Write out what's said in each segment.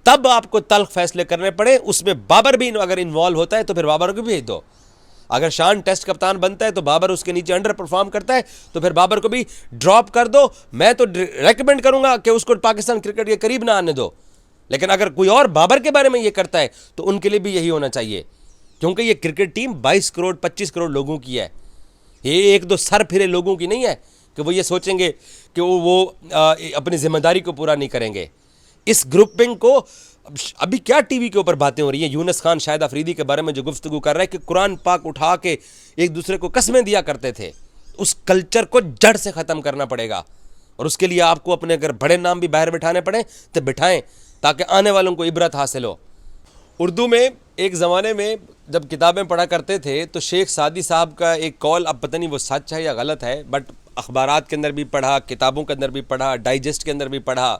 तब आपको तल्ख फैसले करने पड़े, उसमें बाबर भी अगर इन्वॉल्व होता है तो फिर बाबर को भी भेज दो। अगर शान टेस्ट कप्तान बनता है तो बाबर उसके नीचे अंडर परफॉर्म करता है तो फिर बाबर को भी ड्रॉप कर दो। मैं तो रेकमेंड करूंगा कि उसको पाकिस्तान क्रिकेट के करीब ना आने दो। लेकिन अगर कोई और बाबर के बारे में ये करता है तो उनके लिए भी यही होना चाहिए, क्योंकि ये क्रिकेट टीम 22 करोड़ 25 करोड़ लोगों की है। ये एक दो सर फिरे लोगों की नहीं है कि वो ये सोचेंगे कि वो अपनी जिम्मेदारी को पूरा नहीं करेंगे। इस ग्रुपिंग को अभी क्या टीवी के ऊपर बातें हो रही हैं, यूनुस खान शाहिद अफरीदी के बारे में जो गुफ्तगू कर रहा है कि कुरान पाक उठा के एक दूसरे को कस्में दिया करते थे, उस कल्चर को जड़ से ख़त्म करना पड़ेगा। और उसके लिए आपको अपने अगर बड़े नाम भी बाहर बिठाने पड़े तो बिठाएं, ताकि आने वालों को इबरत हासिल हो। उर्दू में एक ज़माने में जब किताबें पढ़ा करते थे तो शेख सादी साहब का एक कॉल, अब पता नहीं वो सच है या गलत है, बट अखबारात के अंदर भी पढ़ा, किताबों के अंदर भी पढ़ा, डाइजेस्ट के अंदर भी पढ़ा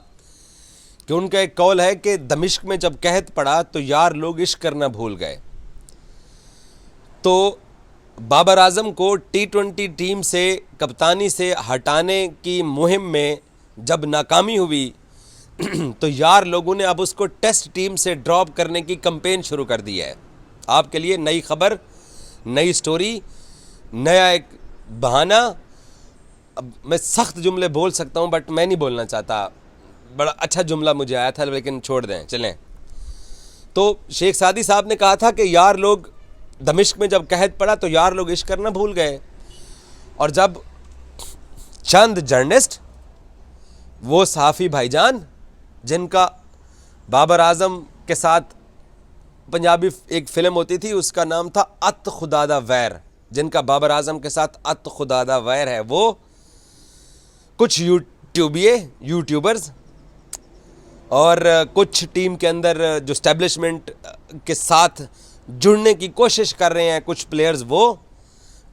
कि उनका एक कौल है कि दमिश्क में जब कहत पड़ा तो यार लोग इश्क करना भूल गए। तो बाबर आजम को T20 टीम से कप्तानी से हटाने की मुहिम में जब नाकामी हुई तो यार लोगों ने अब उसको टेस्ट टीम से ड्रॉप करने की कैंपेन शुरू कर दी है। आपके लिए नई खबर, नई स्टोरी, नया एक बहाना। अब मैं सख्त जुमले बोल सकता हूँ बट मैं नहीं बोलना चाहता, बड़ा अच्छा जुमला मुझे आया था लेकिन छोड़ दें, चलें। तो शेख सादी साहब ने कहा था कि यार लोग दमिश्क में जब कहत पड़ा तो यार लोग इश्क करना भूल गए। और जब चंद जर्नलिस्ट, वो सहाफ़ी भाईजान जिनका बाबर आजम के साथ पंजाबी एक फ़िल्म होती थी उसका नाम था अत खुदादा वैर, जिनका बाबर आजम के साथ अत खुदादा वैर है, वो कुछ यूट्यूबर्स और कुछ टीम के अंदर जो स्टैब्लिशमेंट के साथ जुड़ने की कोशिश कर रहे हैं कुछ प्लेयर्स, वो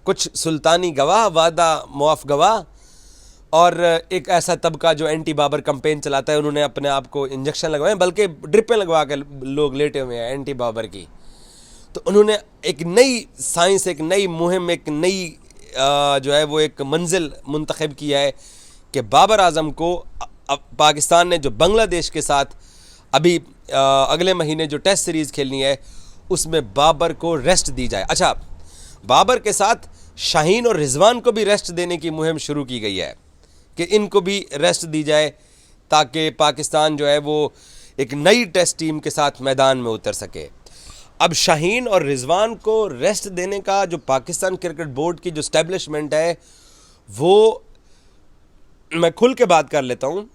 कुछ सुल्तानी गवाह, वादा मुआफ़ गवाह, और एक ऐसा तबका जो एंटी बाबर कैंपेन चलाता है। उन्होंने अपने आप को इंजेक्शन लगवाए, बल्कि ड्रिपें लगवा के लोग लेटे हुए हैं एंटी बाबर की। तो उन्होंने एक नई साइंस, एक नई मुहिम, एक नई जो है वो एक मंजिल मुंतखब किया है कि बाबर आजम को पाकिस्तान ने जो बांग्लादेश के साथ अभी अगले महीने जो टेस्ट सीरीज़ खेलनी है उसमें बाबर को रेस्ट दी जाए। अच्छा, बाबर के साथ शाहीन और रिजवान को भी रेस्ट देने की मुहिम शुरू की गई है कि इनको भी रेस्ट दी जाए ताकि पाकिस्तान जो है वो एक नई टेस्ट टीम के साथ मैदान में उतर सके। अब शाहीन और रिजवान को रेस्ट देने का जो पाकिस्तान क्रिकेट बोर्ड की जो स्टैब्लिशमेंट है, वो मैं खुल के बात कर लेता हूँ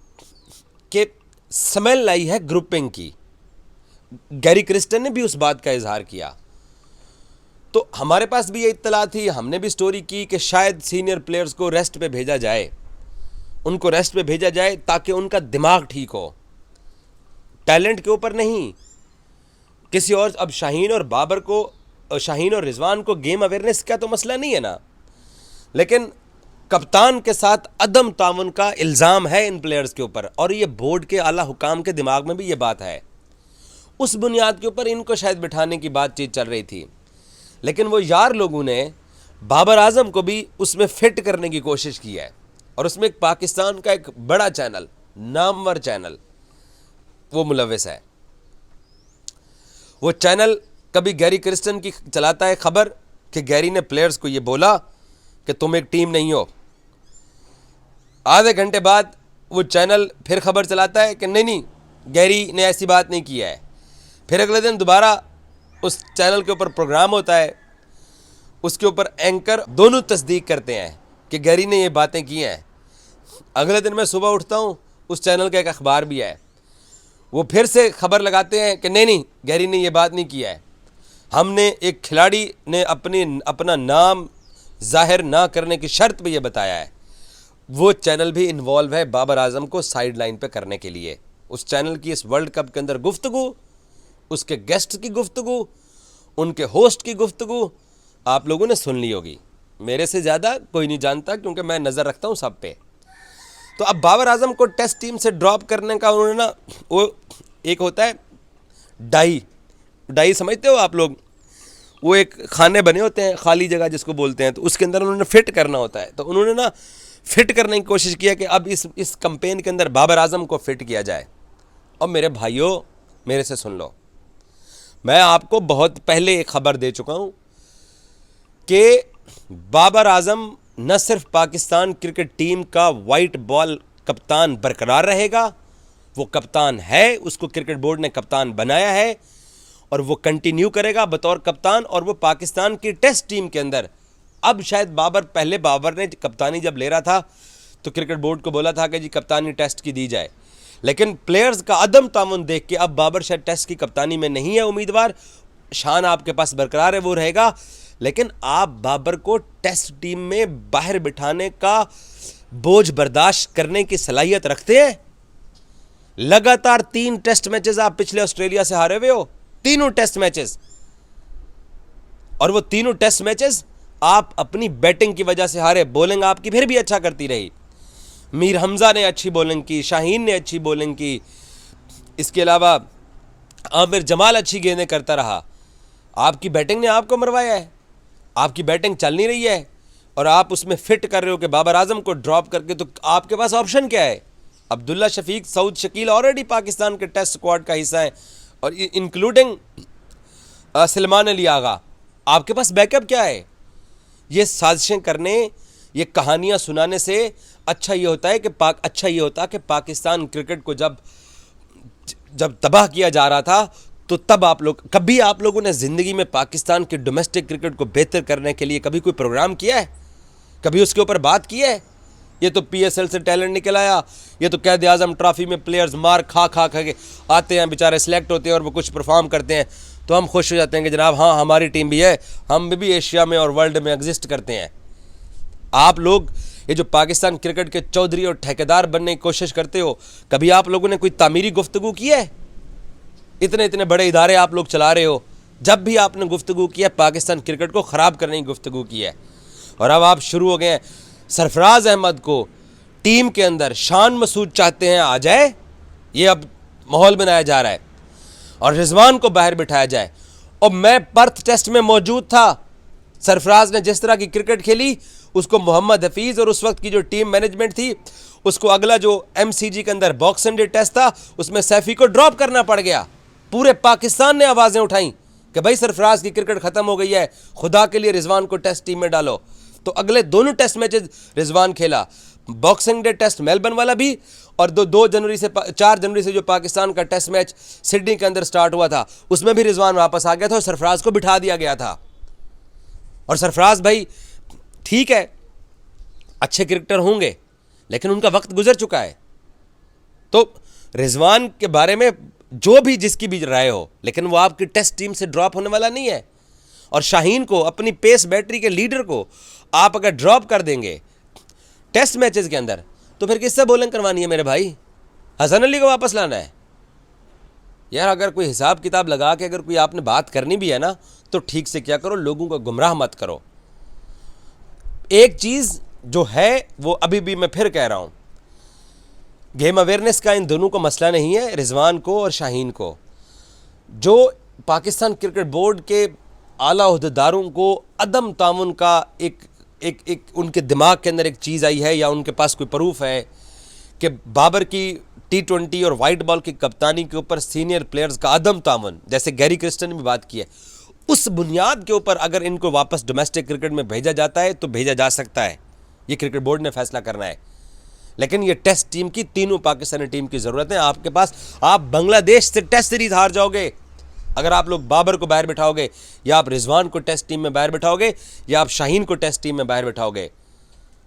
कि स्मेल आई है ग्रुपिंग की। गैरी क्रिस्टन ने भी उस बात का इजहार किया। तो हमारे पास भी ये इत्तला थी, हमने भी स्टोरी की कि शायद सीनियर प्लेयर्स को रेस्ट पे भेजा जाए, उनको रेस्ट पे भेजा जाए ताकि उनका दिमाग ठीक हो, टैलेंट के ऊपर नहीं किसी और। अब शाहीन और बाबर को, शाहीन और रिजवान को गेम अवेयरनेस का तो मसला नहीं है ना, लेकिन कप्तान के साथ अदम ताउन का इल्ज़ाम है इन प्लेयर्स के ऊपर, और ये बोर्ड के आला हुकाम के दिमाग में भी ये बात है। उस बुनियाद के ऊपर इनको शायद बिठाने की बातचीत चल रही थी, लेकिन वो यार लोगों ने बाबर आजम को भी उसमें फिट करने की कोशिश की है। और उसमें एक पाकिस्तान का एक बड़ा चैनल, नामवर चैनल, वो मुलव्वस है। वो चैनल कभी गैरी क्रिस्टन की चलाता है खबर कि गैरी ने प्लेयर्स को ये बोला कि तुम एक टीम नहीं हो। आधे घंटे बाद वो चैनल फिर खबर चलाता है कि नहीं, गैरी ने ऐसी बात नहीं किया है। फिर अगले दिन दोबारा उस चैनल के ऊपर प्रोग्राम होता है, उसके ऊपर एंकर दोनों तस्दीक करते हैं कि गैरी ने ये बातें की हैं। अगले दिन मैं सुबह उठता हूँ, उस चैनल का एक अखबार भी है, वो फिर से खबर लगाते हैं कि नहीं, गैरी ने ये बात नहीं किया है। हमने एक खिलाड़ी ने अपना नाम जाहिर ना करने की शर्त पे ये बताया है। वो चैनल भी इन्वॉल्व है बाबर आजम को साइड लाइन पे करने के लिए। उस चैनल की इस वर्ल्ड कप के अंदर गुफ्तगू, उसके गेस्ट की गुफ्तगू, उनके होस्ट की गुफ्तगू आप लोगों ने सुन ली होगी, मेरे से ज़्यादा कोई नहीं जानता क्योंकि मैं नज़र रखता हूँ सब पे। तो अब बाबर आजम को टेस्ट टीम से ड्रॉप करने का उन्होंने ना, वो एक होता है डाई समझते हो आप लोग, वो एक खाने बने होते हैं खाली जगह जिसको बोलते हैं, तो उसके अंदर उन्होंने फिट करना होता है। तो उन्होंने ना फिट करने की कोशिश किया कि अब इस कैंपेन के अंदर बाबर आजम को फिट किया जाए। और मेरे भाइयों, मेरे से सुन लो। मैं आपको बहुत पहले एक खबर दे चुका हूं कि बाबर आजम न सिर्फ पाकिस्तान क्रिकेट टीम का वाइट बॉल कप्तान बरकरार रहेगा, वो कप्तान है, उसको क्रिकेट बोर्ड ने कप्तान बनाया है और वो कंटिन्यू करेगा बतौर कप्तान। और वो पाकिस्तान की टेस्ट टीम के अंदर, अब शायद बाबर ने कप्तानी जब ले रहा था तो क्रिकेट बोर्ड को बोला था कि जी कप्तानी टेस्ट की दी जाए, लेकिन प्लेयर्स का अदम तामुन देख के अब बाबर शायद टेस्ट की कप्तानी में नहीं है उम्मीदवार। शान आपके पास बरकरार है, वो रहेगा, लेकिन आप बाबर को टेस्ट टीम में बाहर बिठाने का बोझ बर्दाश्त करने की सलाहियत रखते हैं? लगातार 3 टेस्ट मैचेस आप पिछले ऑस्ट्रेलिया से हारे हुए हो, तीनों टेस्ट मैचेस, और वो तीनों टेस्ट मैचेस आप अपनी बैटिंग की वजह से हारे। बॉलिंग आपकी फिर भी अच्छा करती रही, मीर हमजा ने अच्छी बॉलिंग की, शाहीन ने अच्छी बॉलिंग की, इसके अलावा आमिर जमाल अच्छी गेंदें करता रहा। आपकी बैटिंग ने आपको मरवाया है, आपकी बैटिंग चल नहीं रही है और आप उसमें फिट कर रहे हो कि बाबर आजम को ड्रॉप करके। तो आपके पास ऑप्शन क्या है? अब्दुल्ला शफीक, सऊद शकील ऑलरेडी पाकिस्तान के टेस्ट स्क्वाड का हिस्सा है, और इंक्लूडिंग सलमान अली आगा। आपके पास बैकअप क्या है? ये साजिशें करने, ये कहानियां सुनाने से अच्छा ये होता है कि पाकिस्तान क्रिकेट को जब तबाह किया जा रहा था तो तब कभी आप लोगों ने ज़िंदगी में पाकिस्तान के डोमेस्टिक क्रिकेट को बेहतर करने के लिए कभी कोई प्रोग्राम किया है? कभी उसके ऊपर बात की है? ये तो PSL से टैलेंट निकल आया, ये तो कैद आज़म ट्रॉफी में प्लेयर्स मार खा के आते हैं, बेचारे सिलेक्ट होते हैं और वो कुछ परफॉर्म करते हैं तो हम खुश हो जाते हैं कि जनाब हाँ हमारी टीम भी है, हम भी एशिया में और वर्ल्ड में एग्जिस्ट करते हैं। आप लोग ये जो पाकिस्तान क्रिकेट के चौधरी और ठेकेदार बनने की कोशिश करते हो, कभी आप लोगों ने कोई तामीरी गुफ्तगू की है? इतने बड़े इदारे आप लोग चला रहे हो, जब भी आपने गुफ्तगू किया पाकिस्तान क्रिकेट को ख़राब करने की गुफ्तगू की है। और अब आप शुरू हो गए हैं, सरफराज अहमद को टीम के अंदर शान मसूद चाहते हैं आ जाए, ये अब माहौल बनाया जा रहा है, और रिजवान को बाहर बिठाया जाए। और मैं पर्थ टेस्ट में मौजूद था, सरफराज ने जिस तरह की क्रिकेट खेली उसको मोहम्मद हफीज़ और उस वक्त की जो टीम मैनेजमेंट थी उसको अगला जो MCG के अंदर बॉक्सिंग डे टेस्ट था उसमें सैफी को ड्रॉप करना पड़ गया। पूरे पाकिस्तान ने आवाज़ें उठाई कि भाई सरफराज की क्रिकेट ख़त्म हो गई है, खुदा के लिए रिजवान को टेस्ट टीम में डालो। तो अगले दोनों टेस्ट मैचेस रिजवान खेला, बॉक्सिंग डे टेस्ट मेलबर्न वाला भी, और 4 जनवरी से जो पाकिस्तान का टेस्ट मैच सिडनी के अंदर स्टार्ट हुआ था उसमें भी रिजवान वापस आ गया था और सरफराज को बिठा दिया गया था। और सरफराज भाई ठीक है, अच्छे क्रिकेटर होंगे, लेकिन उनका वक्त गुजर चुका है। तो रिजवान के बारे में जो भी जिसकी भी राय हो, लेकिन वो आपकी टेस्ट टीम से ड्रॉप होने वाला नहीं है। और शाहीन को, अपनी पेस बैटरी के लीडर को आप अगर ड्रॉप कर देंगे टेस्ट मैचेस के अंदर, तो फिर किससे बॉलिंग करवानी है मेरे भाई? हसन अली को वापस लाना है? यार अगर कोई हिसाब किताब लगा के अगर कोई आपने बात करनी भी है ना तो ठीक से क्या करो, लोगों को गुमराह मत करो। एक चीज़ जो है वो अभी भी मैं फिर कह रहा हूँ, गेम अवेयरनेस का इन दोनों को मसला नहीं है, रिजवान को और शाहीन को। जो पाकिस्तान क्रिकेट बोर्ड के आला ओहदेदारों को अदम तामुन का एक उनके दिमाग के अंदर एक चीज़ आई है या उनके पास कोई प्रूफ है कि बाबर की T20 और वाइट बॉल की कप्तानी के ऊपर सीनियर प्लेयर्स का अदम तामुन, जैसे गैरी क्रिस्टन ने भी बात की है, उस बुनियाद के ऊपर अगर इनको वापस डोमेस्टिक क्रिकेट में भेजा जाता है तो भेजा जा सकता है। ये क्रिकेट बोर्ड ने फैसला करना है, लेकिन ये टेस्ट टीम की, तीनों पाकिस्तानी टीम की ज़रूरत है आपके पास। आप बांग्लादेश से टेस्ट सीरीज हार जाओगे अगर आप लोग बाबर को बाहर बिठाओगे, या आप रिजवान को टेस्ट टीम में बाहर बिठाओगे, या आप शाहीन को टेस्ट टीम में बाहर बिठाओगे।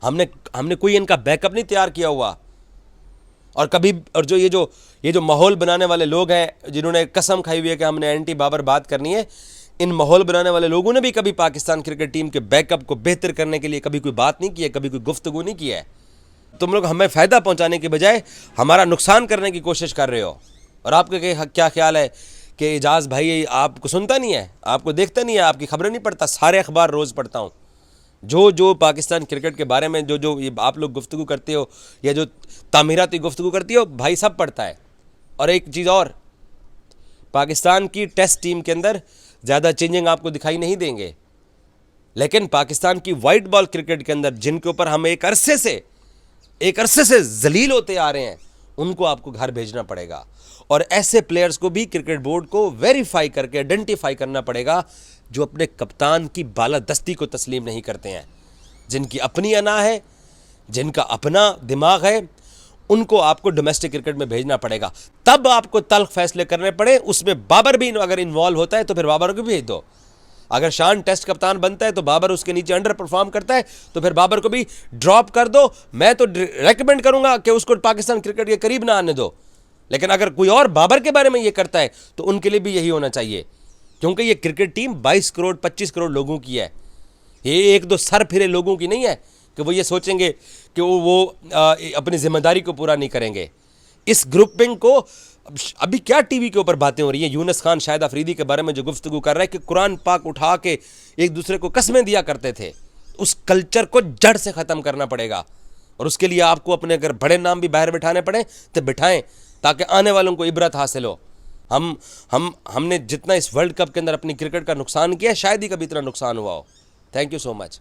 हमने कोई इनका बैकअप नहीं तैयार किया हुआ। और ये जो माहौल बनाने वाले लोग हैं जिन्होंने कसम खाई हुई है कि हमने एंटी बाबर बात करनी है, इन माहौल बनाने वाले लोगों ने भी कभी पाकिस्तान क्रिकेट टीम के बैकअप को बेहतर करने के लिए कभी कोई बात नहीं की है, कभी कोई गुफ्तगू नहीं की है। तुम लोग हमें फ़ायदा पहुंचाने के बजाय हमारा नुकसान करने की कोशिश कर रहे हो। और आपका क्या ख्याल है कि एजाज़ भाई आपको सुनता नहीं है, आपको देखता नहीं है, आपकी खबरें नहीं पढ़ता? सारे अखबार रोज़ पढ़ता हूँ। जो पाकिस्तान क्रिकेट के बारे में जो ये आप लोग गुफ्तगू करते हो या जो तामीराती गुफ्तगू करती हो, भाई सब पढ़ता है। और एक चीज़ और, पाकिस्तान की टेस्ट टीम के अंदर ज़्यादा चेंजिंग आपको दिखाई नहीं देंगे, लेकिन पाकिस्तान की वाइट बॉल क्रिकेट के अंदर जिनके ऊपर हम एक अरसे से जलील होते आ रहे हैं, उनको आपको घर भेजना पड़ेगा। और ऐसे प्लेयर्स को भी क्रिकेट बोर्ड को वेरीफाई करके आइडेंटिफाई करना पड़ेगा जो अपने कप्तान की बालादस्ती को तस्लीम नहीं करते हैं, जिनकी अपनी अना है, जिनका अपना दिमाग है, उनको आपको डोमेस्टिक क्रिकेट में भेजना पड़ेगा। तब आपको तल्ख फैसले करने पड़े, उसमें बाबर भी अगर इन्वॉल्व होता है तो फिर बाबर को भी भेज दो। अगर शान टेस्ट कप्तान बनता है तो बाबर उसके नीचे अंडर परफॉर्म करता है तो फिर बाबर को भी ड्रॉप कर दो। मैं तो रेकमेंड करूंगा कि उसको पाकिस्तान क्रिकेट के करीब ना आने दो, लेकिन अगर कोई और बाबर के बारे में ये करता है तो उनके लिए भी यही होना चाहिए, क्योंकि ये क्रिकेट टीम 22 करोड़ 25 करोड़ लोगों की है। ये एक दो सर फिरे लोगों की नहीं है कि वो ये सोचेंगे कि वो अपनी जिम्मेदारी को पूरा नहीं करेंगे। इस ग्रुपिंग को अभी क्या टीवी के ऊपर बातें हो रही हैं, यूनुस खान शाहिद अफरीदी के बारे में जो गुफ्तगू कर रहा है कि कुरान पाक उठा के एक दूसरे को कसमें दिया करते थे, उस कल्चर को जड़ से ख़त्म करना पड़ेगा। और उसके लिए आपको अपने अगर बड़े नाम भी बाहर बिठाने पड़े तो बिठाएं, ताकि आने वालों को इबरत हासिल हो। हमने जितना इस वर्ल्ड कप के अंदर अपनी क्रिकेट का नुकसान किया, शायद ही कभी इतना नुकसान हुआ हो। Thank you so much.